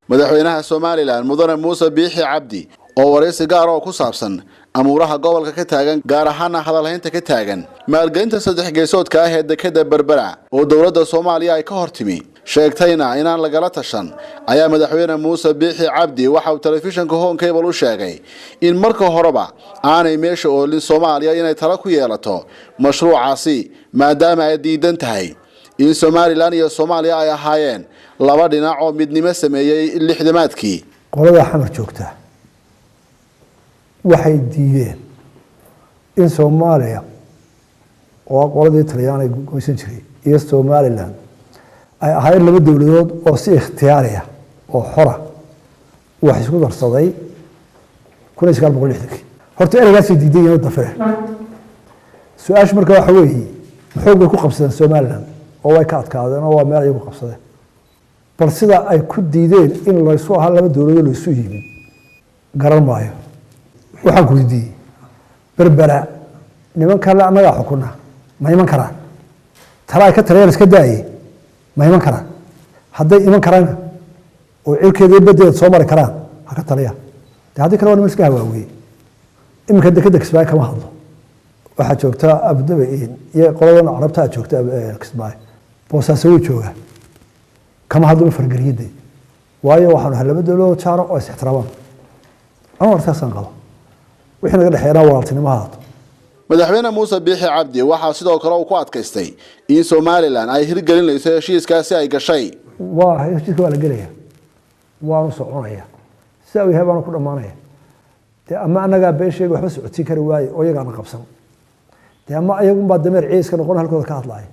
madaxweynaha Soomaaliland Mudane Muuse Biixi Cabdi oo wareysi gaar ah ku saabsan amuuraha gobolka ka taagan gaar ahaan hadalhaynta ka taagan maalgelinta saddex geesoodka ah ee dekada Berbera oo dawladda Soomaaliya ay ka hortimi sheegtayna inaan lagala tashan ayaa madaxweyne Muuse Biixi Cabdi waxa uu telefishinka Home Cable u sheegay in marka horeba aanay meesha oolin Soomaaliya inay tala ku yeelato mashruucaasi maadaama ay diidan tahay in Somaliland iyo Soomaaliya ay ahaayeen laba dhinac oo midnimo sameeyay lixdamaadkii qolada xamar joogta waxay diideen in Soomaaliya oo qoladii Talyaaniga go'aysan jiray iyo Somaliland ay ahaayeen laba dawladood oo si ikhtiyaari ah oo xor ah wax isku darsaday 1960 horta eraygaas diideen oo dafay su'aash marka waxa weeye muxuu ku qabsadeen Somaliland oo way ka adkaadeen oo waa meel ay ku qabsadeen bal sida ay ku diideen in la soo hal laba dawladood la isu yimid garan maayo waxaan ku weydiiyay Berbera nimanka la anaga xukuna ma iman karaan talaa ka taliyaan iska daayay ma iman karaan hadday iman karaan oo cilkeeda badeed soo mari karaan ha ka taliyaan hadii kale waa iska hawaawiyay iminka dekada Kismaayo kama hadlo waxa joogta Abu Dhabi iyo qolada Carabta joogta Kismaayo boosaaso jooga kama hadlo fargaliyada waayo waxaan laba dawladood jaaro oo is ixtiraamaan ama artaasan qabo wixii naga dhaxeeyna walaaltinimada madaxweyne Muuse Biixi Cabdi waxa sidoo kale uu ku adkaystay in Somaliland ay hirgelinayso heshiiskaasi ay gashay waa heshiiska wala galaya waa soconaya si ay habaan ku dhamaanaya ama anaga beesheega waxba socodsi kari waay oo iyaga qabsan ama ayagu baa dameer ciiska noqon halkooda ka hadlay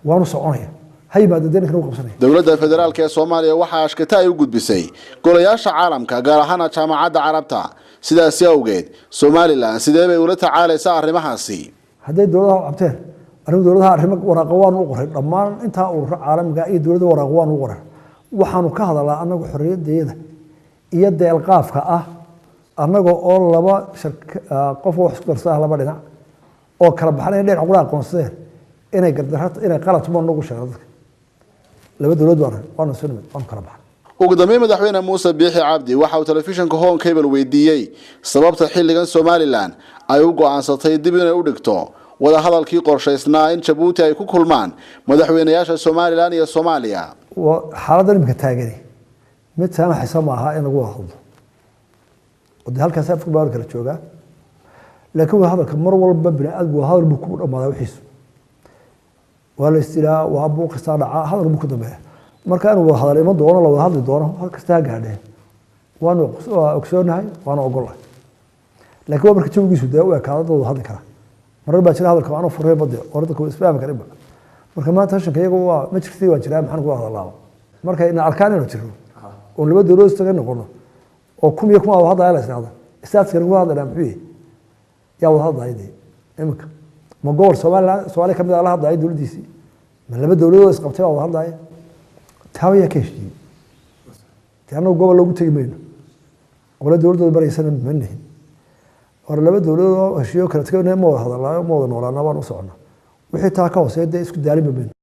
waa soconaya hay'adda deegaanka ugu qabsanay dawladda federaalka ee Soomaaliya waxa ashkata ay u gudbisay golayaasha caalamka gaar ahaan jaamacadda Carabta sidaas awgeed Somaliland sidee bay ula tacaalaysaa arrimahaasi haday dawladda qabteen dawladda arrimo waraaqawaan u qoray dhammaan inta uu caalamka iyo dawladda waraaqawaan u qoray waxaanu ka hadalaa anagu xorriyadeeda iyo deelqaafka ah anaga oo laba qof wax isku darsaa laba dhinac oo kala baxay dheer ugu aqoonsadeen inay gardarrada inay qalad ma nagu sheegay laba dawladood waana sunnad waan kala baxay ugu dambeyn madaxweyne Muuse Biixi Cabdi waxa uu telefishinka Home Cable weydiiyay sababta xilligan Somaliland ay u go'aansatay dib inay u dhigto wada hadalkii qorshaysnaa in Djibouti ay ku kulmaan madaxweynayaasha Somaliland iyo Soomaaliya xaaladdan imika taageeray mid saamax xisab aha in lagu hadlo wada halkaas afku baar kala jooga laakiin wada hadalka mar walba bini'aadku hadal buu ku dhamaadaa wixiis wala istilaa waa buu qistaa dhaca hadal buu ku dambeeyaa marka inuu wada hadal ima doono la wada hadli doono halkasta gaadheen waanu ogsoonahay waanu ogolahay laakiin waa marka jawigiisu daa u ekaado wada hadli kara marar baa jira hadalka waanu furray bade oo dadku isfahm karin marka maanta tashanka iyagu waa ma jirtay waa jiraa maxaan ku hadalaa marka in arkaan inuu jiro oo laba dawladood istaga noqono oo kumiya kuma wada hadlaya la isnaada istaadka lagu hadlaa muxuu yaa wada hadlayay imika ma gobol Soomaaliya kamid ah la hadlay dawladdiisi ma laba dawladood isqabtay wada hadlay taawiya keeshii taano gobol lagu tagi mayno wala dawladooda baraysan mannahin war laba dawladood heshiyo kala tagay ma wada hadlaayo ma wada noolaana waan u soconaa wixii taa ka hooseeyay isku daalin